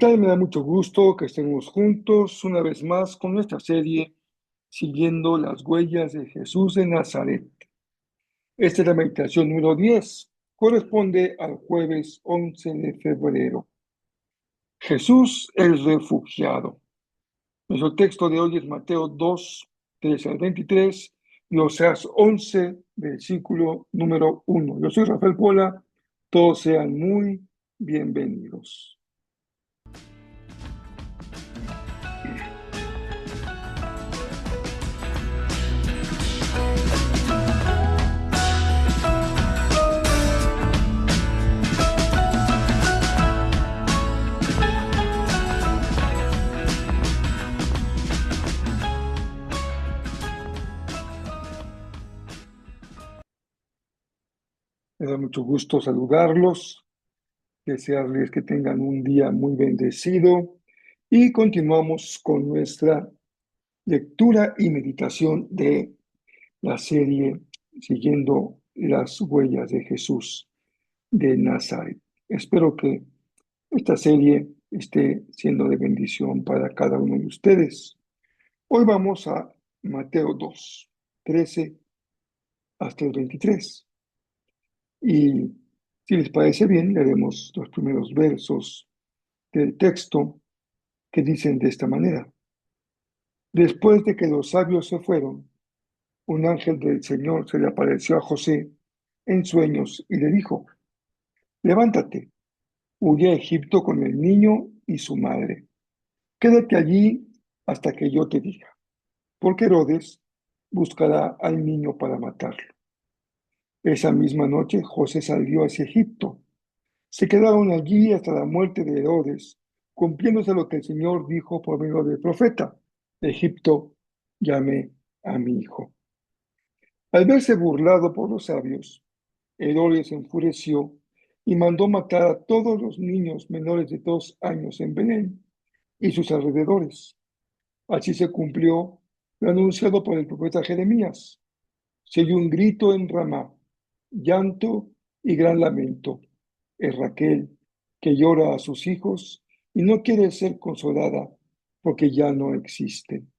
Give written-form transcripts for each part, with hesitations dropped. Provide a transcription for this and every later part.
¿Qué tal? Me da mucho gusto que estemos juntos una vez más con nuestra serie Siguiendo las huellas de Jesús de Nazaret. Esta es la meditación número 10. Corresponde al jueves 11 de febrero. Jesús el refugiado. Nuestro texto de hoy es Mateo 2, 13 al 23 y Oseas 11, versículo número 1. Yo soy Rafael Pola. Todos sean muy bienvenidos. Me da mucho gusto saludarlos, desearles que tengan un día muy bendecido y continuamos con nuestra lectura y meditación de la serie Siguiendo las huellas de Jesús de Nazaret. Espero que esta serie esté siendo de bendición para cada uno de ustedes. Hoy vamos a Mateo 2, 13 hasta el 23. Y si les parece bien, leeremos los primeros versos del texto que dicen de esta manera. Después de que los sabios se fueron, un ángel del Señor se le apareció a José en sueños y le dijo, levántate, huye a Egipto con el niño y su madre. Quédate allí hasta que yo te diga, porque Herodes buscará al niño para matarlo. Esa misma noche José salió hacia Egipto. Se quedaron allí hasta la muerte de Herodes, cumpliéndose lo que el Señor dijo por medio del profeta. Egipto, llame a mi hijo. Al verse burlado por los sabios, Herodes se enfureció y mandó matar a todos los niños menores de 2 años en Belén y sus alrededores. Así se cumplió lo anunciado por el profeta Jeremías. Se oyó un grito en Ramá, llanto y gran lamento. Es Raquel que llora a sus hijos y no quiere ser consolada porque ya no existen.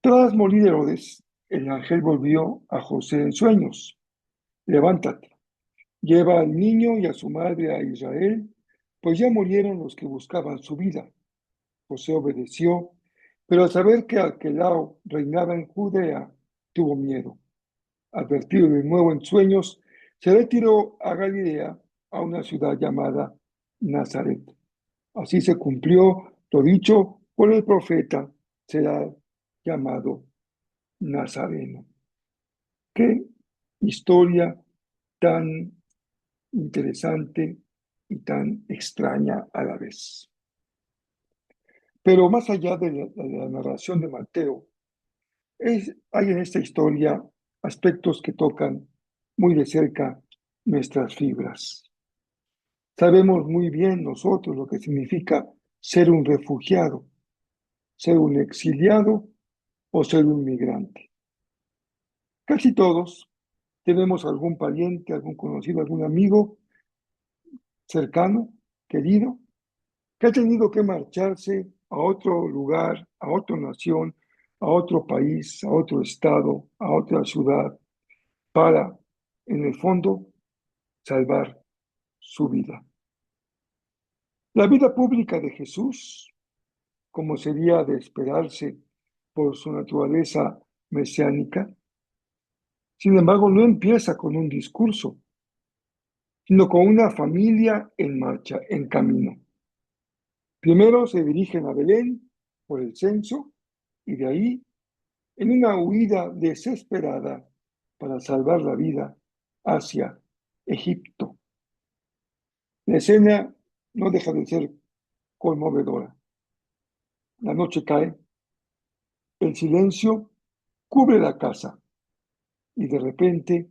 Tras morir Herodes, el ángel volvió a José en sueños. Levántate, lleva al niño y a su madre a Israel, pues ya murieron los que buscaban su vida. José obedeció, pero al saber que Arquelao reinaba en Judea, tuvo miedo. Advertido de nuevo en sueños, se retiró a Galilea, a una ciudad llamada Nazaret. Así se cumplió lo dicho por el profeta, será llamado Nazareno. Qué historia tan interesante y tan extraña a la vez. Pero más allá de la narración de Mateo, hay en esta historia aspectos que tocan muy de cerca nuestras fibras. Sabemos muy bien nosotros lo que significa ser un refugiado, ser un exiliado o ser un migrante. Casi todos tenemos algún pariente, algún conocido, algún amigo cercano, querido, que ha tenido que marcharse a otro lugar, a otra nación, a otro país, a otro estado, a otra ciudad, para, en el fondo, salvar su vida. La vida pública de Jesús, como sería de esperarse por su naturaleza mesiánica, sin embargo, no empieza con un discurso, sino con una familia en marcha, en camino. Primero se dirigen a Belén por el censo y de ahí, en una huida desesperada para salvar la vida, hacia Egipto. La escena no deja de ser conmovedora. La noche cae, el silencio cubre la casa y de repente,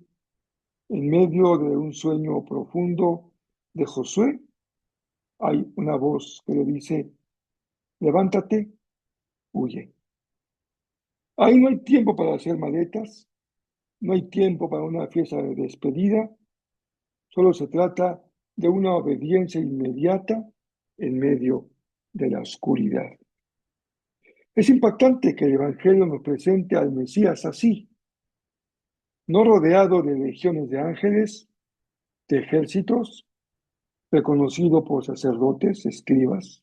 en medio de un sueño profundo de Josué, hay una voz que le dice, levántate, huye. Ahí no hay tiempo para hacer maletas, no hay tiempo para una fiesta de despedida, solo se trata de una obediencia inmediata en medio de la oscuridad. Es impactante que el Evangelio nos presente al Mesías así, no rodeado de legiones de ángeles, de ejércitos, reconocido por sacerdotes, escribas,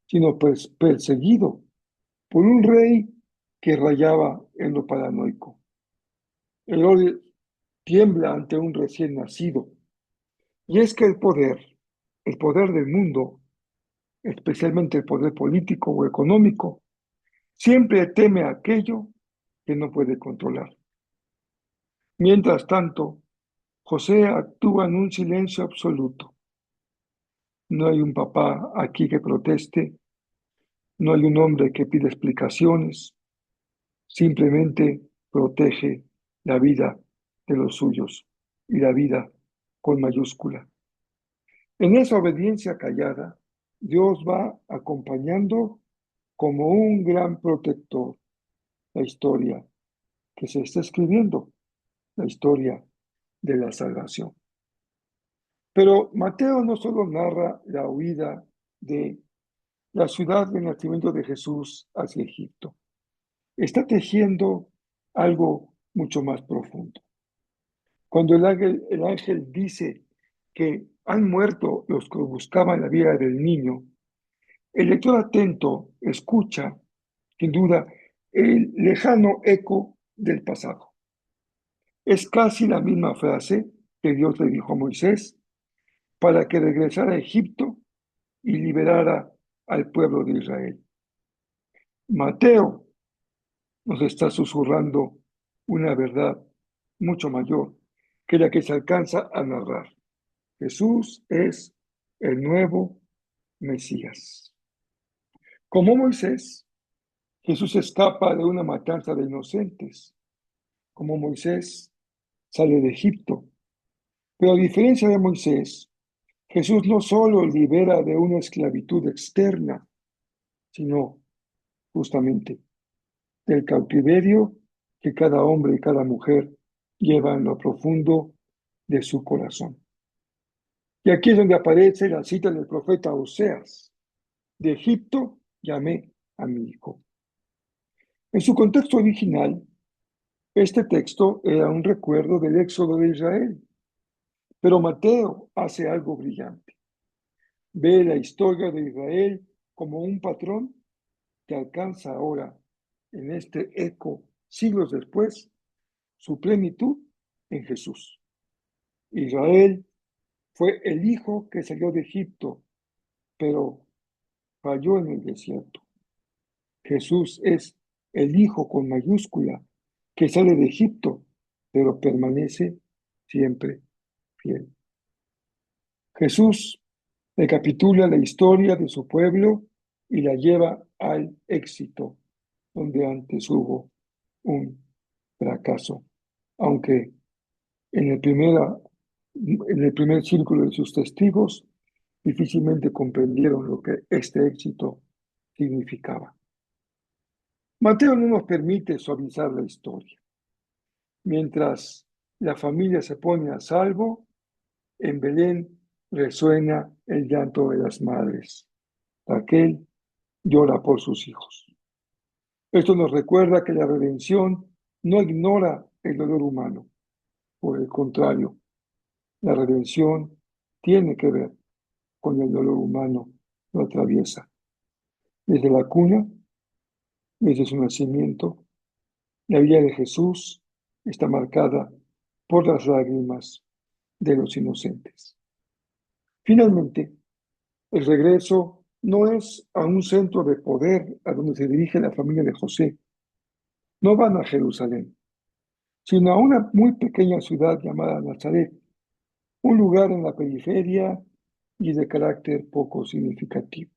sino pues perseguido por un rey que rayaba en lo paranoico. Herodes tiembla ante un recién nacido. Y es que el poder del mundo, especialmente el poder político o económico, siempre teme a aquello que no puede controlar. Mientras tanto, José actúa en un silencio absoluto. No hay un papá aquí que proteste, no hay un hombre que pida explicaciones, simplemente protege la vida de los suyos y la vida con mayúscula. En esa obediencia callada, Dios va acompañando como un gran protector la historia que se está escribiendo, la historia de la salvación. Pero Mateo no solo narra la huida de la ciudad del nacimiento de Jesús hacia Egipto, está tejiendo algo mucho más profundo. Cuando el ángel dice que han muerto los que buscaban la vida del niño, el lector atento escucha, sin duda, el lejano eco del pasado. Es casi la misma frase que Dios le dijo a Moisés para que regresara a Egipto y liberara al pueblo de Israel. Mateo nos está susurrando una verdad mucho mayor que la que se alcanza a narrar. Jesús es el nuevo Mesías. Como Moisés, Jesús escapa de una matanza de inocentes. Como Moisés sale de Egipto. Pero a diferencia de Moisés, Jesús no solo libera de una esclavitud externa, sino justamente del cautiverio que cada hombre y cada mujer lleva en lo profundo de su corazón. Y aquí es donde aparece la cita del profeta Oseas: de Egipto llamé a mi hijo. En su contexto original, este texto era un recuerdo del éxodo de Israel, pero Mateo hace algo brillante. Ve la historia de Israel como un patrón que alcanza ahora, en este eco, siglos después, su plenitud en Jesús. Israel fue el hijo que salió de Egipto, pero falló en el desierto. Jesús es el hijo con mayúscula que sale de Egipto, pero permanece siempre fiel. Jesús recapitula la historia de su pueblo y la lleva al éxito, donde antes hubo un fracaso, aunque en el primer círculo de sus testigos difícilmente comprendieron lo que este éxito significaba. Mateo no nos permite suavizar la historia. Mientras la familia se pone a salvo, en Belén resuena el llanto de las madres. Raquel llora por sus hijos. Esto nos recuerda que la redención no ignora el dolor humano. Por el contrario, la redención tiene que ver con el dolor humano, lo atraviesa. Desde la cuna, desde su nacimiento, la vida de Jesús está marcada por las lágrimas de los inocentes. Finalmente, el regreso no es a un centro de poder a donde se dirige la familia de José. No van a Jerusalén, sino a una muy pequeña ciudad llamada Nazaret, un lugar en la periferia y de carácter poco significativo.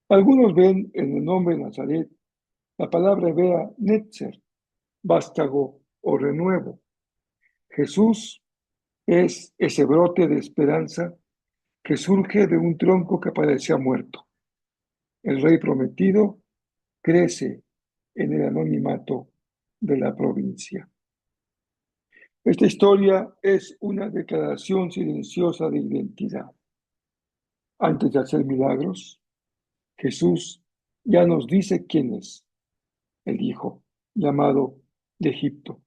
Algunos ven en el nombre Nazaret la palabra hebrea netzer, vástago o renuevo. Jesús es ese brote de esperanza que surge de un tronco que parecía muerto. El rey prometido crece en el anonimato de la provincia. Esta historia es una declaración silenciosa de identidad. Antes de hacer milagros, Jesús ya nos dice quién es: el Hijo llamado de Egipto,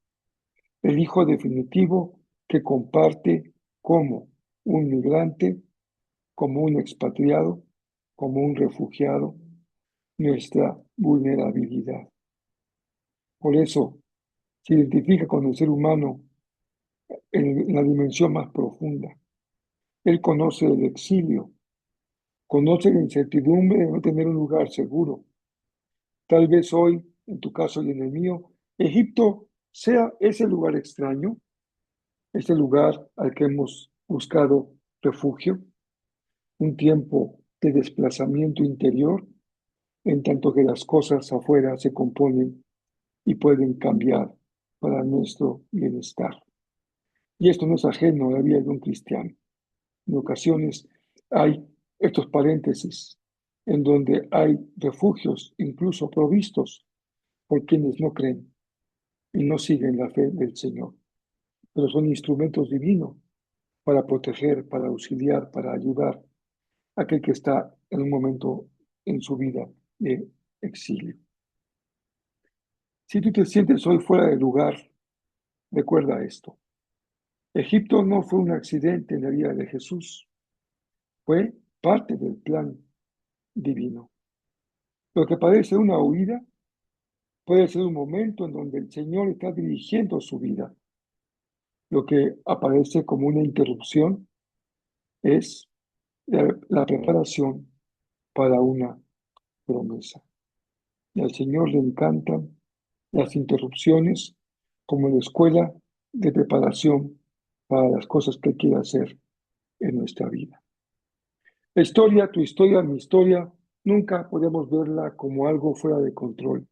el Hijo definitivo que comparte como un migrante, como un expatriado, como un refugiado, nuestra vulnerabilidad. Por eso se identifica con el ser humano en la dimensión más profunda. Él conoce el exilio, conoce la incertidumbre de no tener un lugar seguro. Tal vez hoy, en tu caso y en el mío, Egipto sea ese lugar extraño, ese lugar al que hemos buscado refugio, un tiempo de desplazamiento interior, en tanto que las cosas afuera se componen y pueden cambiar para nuestro bienestar. Y esto no es ajeno a la vida de un cristiano. En ocasiones hay estos paréntesis en donde hay refugios incluso provistos por quienes no creen y no siguen la fe del Señor, pero son instrumentos divinos para proteger, para auxiliar, para ayudar a aquel que está en un momento en su vida de exilio. Si tú te sientes hoy fuera de lugar, recuerda esto: Egipto no fue un accidente en la vida de Jesús, fue parte del plan divino. Lo que parece una huida puede ser un momento en donde el Señor está dirigiendo su vida. Lo que aparece como una interrupción es la preparación para una promesa. Y al Señor le encantan las interrupciones como la escuela de preparación para las cosas que quiere hacer en nuestra vida. La historia, tu historia, mi historia, nunca podemos verla como algo fuera de control,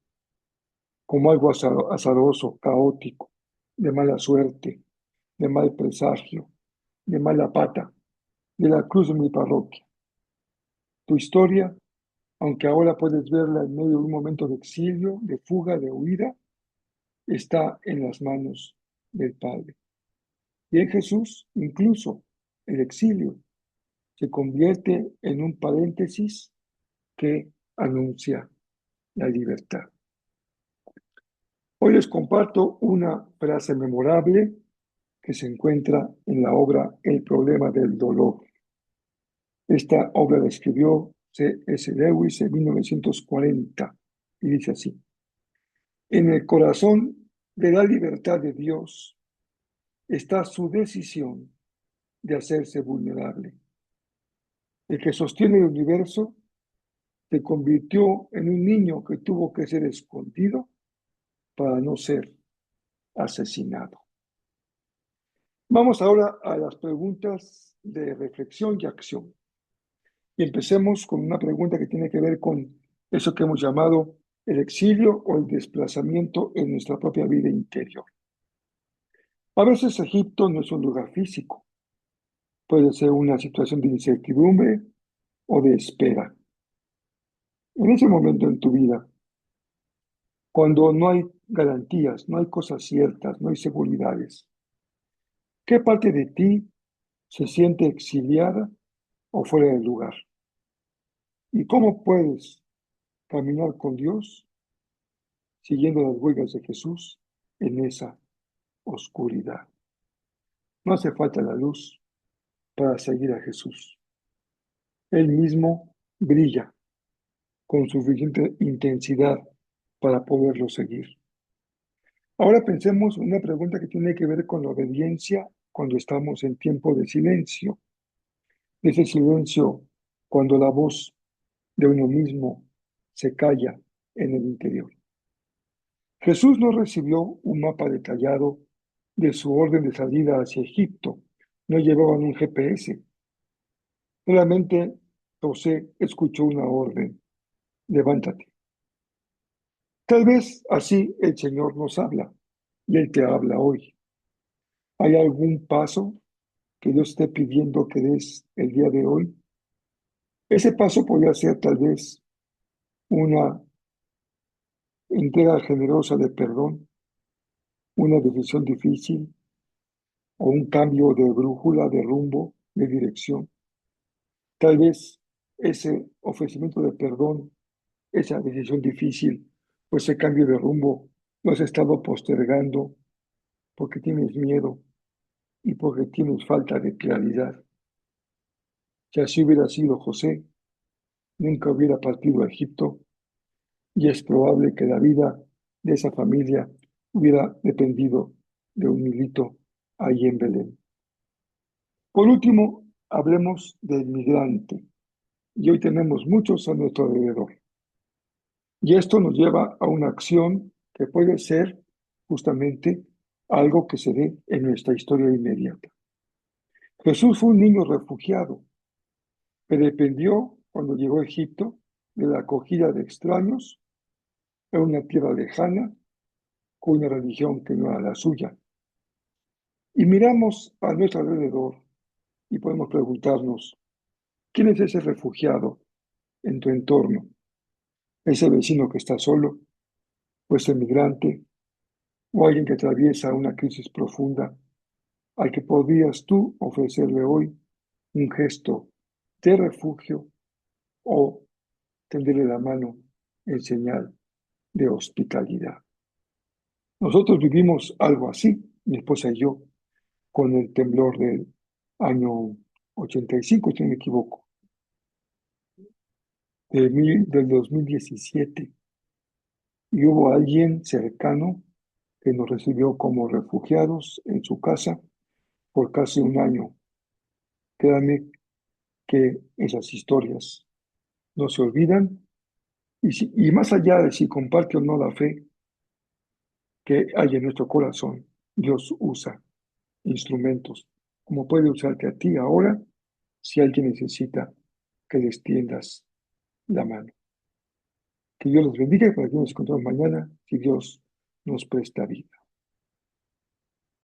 como algo azaroso, caótico, de mala suerte, de mal presagio, de mala pata, de la cruz de mi parroquia. Tu historia, aunque ahora puedes verla en medio de un momento de exilio, de fuga, de huida, está en las manos del Padre. Y en Jesús, incluso el exilio se convierte en un paréntesis que anuncia la libertad. Hoy les comparto una frase memorable que se encuentra en la obra El problema del dolor. Esta obra la escribió C.S. Lewis en 1940 y dice así: en el corazón de la libertad de Dios está su decisión de hacerse vulnerable. El que sostiene el universo se convirtió en un niño que tuvo que ser escondido para no ser asesinado. Vamos ahora a las preguntas de reflexión y acción. Y empecemos con una pregunta que tiene que ver con eso que hemos llamado el exilio o el desplazamiento en nuestra propia vida interior. A veces Egipto no es un lugar físico, puede ser una situación de incertidumbre o de espera. En ese momento en tu vida, cuando no hay garantías, no hay cosas ciertas, no hay seguridades, ¿qué parte de ti se siente exiliada o fuera del lugar? ¿Y cómo puedes caminar con Dios siguiendo las huellas de Jesús en esa oscuridad? No hace falta la luz para seguir a Jesús. Él mismo brilla con suficiente intensidad para poderlo seguir. Ahora pensemos en una pregunta que tiene que ver con la obediencia cuando estamos en tiempo de silencio. Ese silencio cuando la voz de uno mismo se calla en el interior. Jesús no recibió un mapa detallado de su orden de salida hacia Egipto. No llevaban un GPS. Solamente José escuchó una orden: levántate. Tal vez así el Señor nos habla y Él te habla hoy. ¿Hay algún paso que Dios esté pidiendo que des el día de hoy? Ese paso podría ser tal vez una entrega generosa de perdón, una decisión difícil, o un cambio de brújula, de rumbo, de dirección. Tal vez ese ofrecimiento de perdón, esa decisión difícil, o ese cambio de rumbo, lo has estado postergando porque tienes miedo y porque tienes falta de claridad. Si así hubiera sido José, nunca hubiera partido a Egipto y es probable que la vida de esa familia hubiera dependido de un milito ahí en Belén. Por último, hablemos del migrante. Y hoy tenemos muchos a nuestro alrededor. Y esto nos lleva a una acción que puede ser justamente algo que se dé en nuestra historia inmediata. Jesús fue un niño refugiado que dependió, cuando llegó a Egipto, de la acogida de extraños en una tierra lejana, con una religión que no era la suya. Y miramos a nuestro alrededor y podemos preguntarnos, ¿quién es ese refugiado en tu entorno? ¿Ese vecino que está solo? ¿O ese migrante? ¿O alguien que atraviesa una crisis profunda al que podrías tú ofrecerle hoy un gesto de refugio o tenderle la mano en señal de hospitalidad? Nosotros vivimos algo así, mi esposa y yo, con el temblor del año 85, si no me equivoco, del 2017. Y hubo alguien cercano que nos recibió como refugiados en su casa por casi un año. Créanme que esas historias no se olvidan y más allá de si comparte o no la fe que hay en nuestro corazón, Dios usa instrumentos como puede usarte a ti ahora si alguien necesita que les tiendas la mano. Que Dios los bendiga y para que nos encontremos mañana si Dios nos presta vida.